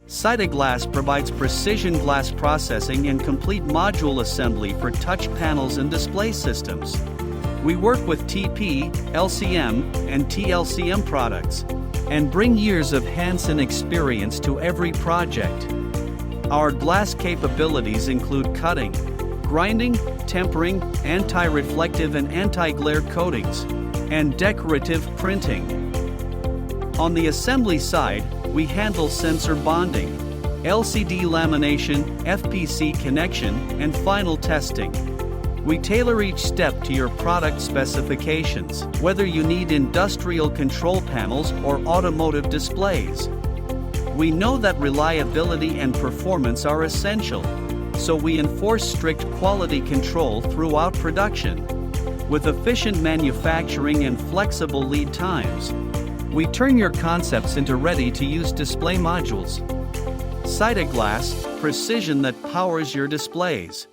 Saida Glass provides precision glass processing and complete module assembly for touch panels and display systems. We work with TP, LCM, and TLCM products, and bring years of hands-on experience to every project. Our glass capabilities include cutting, grinding, tempering, anti-reflective and anti-glare coatings, and decorative printing. On the assembly side, we handle sensor bonding, LCD lamination, FPC connection, and final testing. We tailor each step to your product specifications, whether you need industrial control panels or automotive displays. We know that reliability and performance are essential, so we enforce strict quality control throughout production. With efficient manufacturing and flexible lead times, we turn your concepts into ready-to-use display modules. Saida Glass, precision that powers your displays.